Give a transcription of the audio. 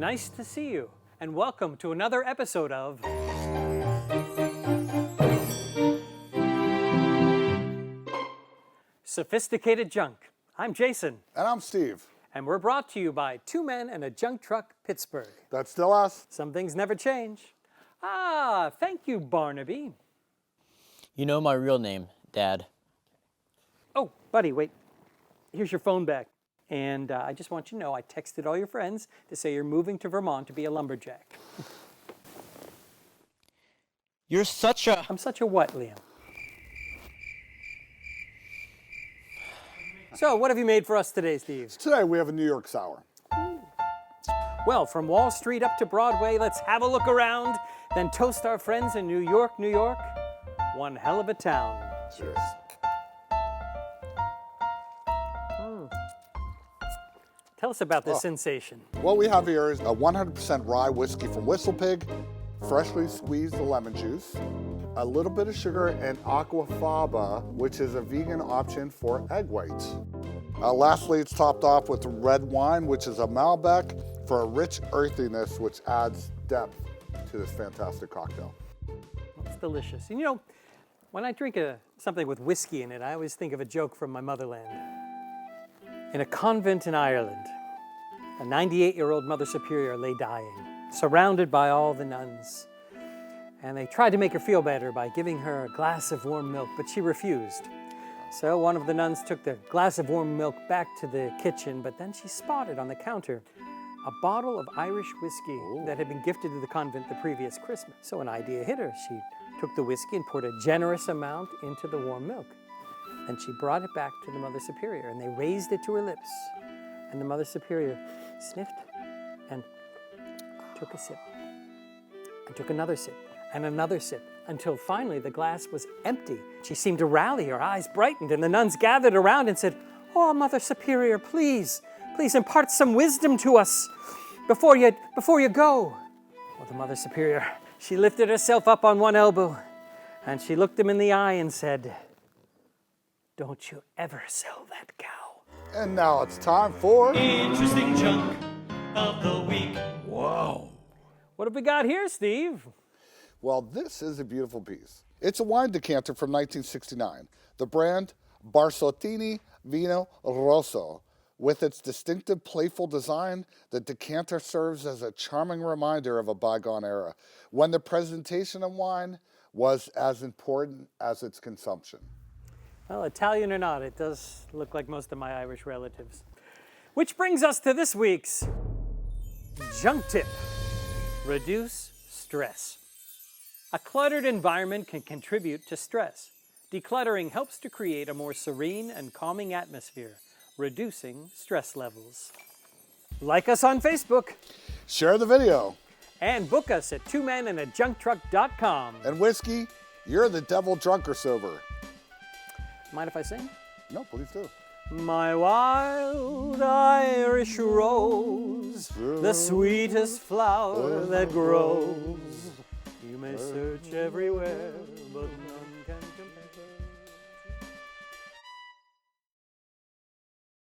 Nice to see you, and welcome to another episode of Sophisticated Junk. I'm Jason. And I'm Steve. And we're brought to you by Two Men and a Junk Truck, Pittsburgh. That's still us. Some things never change. Ah, thank you, Barnaby. You know my real name, Dad. Oh, buddy, wait. Here's your phone back. And I just want you to know I texted all your friends to say you're moving to Vermont to be a lumberjack. You're such a... I'm such a what, Liam? So, what have you made for us today, Steve? Today we have a New York sour. Well, from Wall Street up to Broadway, let's have a look around, then toast our friends in New York, New York. One hell of a town. Cheers. Tell us about this sensation. What we have here is a 100% rye whiskey from Whistle Pig, freshly squeezed lemon juice, a little bit of sugar, and Aquafaba, which is a vegan option for egg whites. Lastly, it's topped off with red wine, which is a Malbec, for a rich earthiness, which adds depth to this fantastic cocktail. It's delicious. And you know, when I drink something with whiskey in it, I always think of a joke from my motherland. In a convent in Ireland, a 98-year-old Mother Superior lay dying, surrounded by all the nuns. And they tried to make her feel better by giving her a glass of warm milk, but she refused. So one of the nuns took the glass of warm milk back to the kitchen, but then she spotted on the counter a bottle of Irish whiskey that had been gifted to the convent the previous Christmas. So an idea hit her. She took the whiskey and poured a generous amount into the warm milk. And she brought it back to the Mother Superior, and they raised it to her lips. And the Mother Superior sniffed and took a sip, and took another sip, and another sip, until finally the glass was empty. She seemed to rally, her eyes brightened, and the nuns gathered around and said, "Oh, Mother Superior, please impart some wisdom to us before you go." Well, the Mother Superior, she lifted herself up on one elbow, and she looked him in the eye and said, "Don't you ever sell that cow." And now it's time for... Interesting Junk of the Week. Whoa. What have we got here, Steve? Well, this is a beautiful piece. It's a wine decanter from 1969. The brand Barsottini Vino Rosso. With its distinctive, playful design, the decanter serves as a charming reminder of a bygone era, when the presentation of wine was as important as its consumption. Well, Italian or not, it does look like most of my Irish relatives. Which brings us to this week's junk tip. Reduce stress. A cluttered environment can contribute to stress. Decluttering helps to create a more serene and calming atmosphere, reducing stress levels. Like us on Facebook. Share the video. And book us at twomenandajuncktruck.com. And whiskey, you're the devil drunk or sober. Mind if I sing? No, please do. My wild Irish rose, the sweetest flower that grows. You may search everywhere, but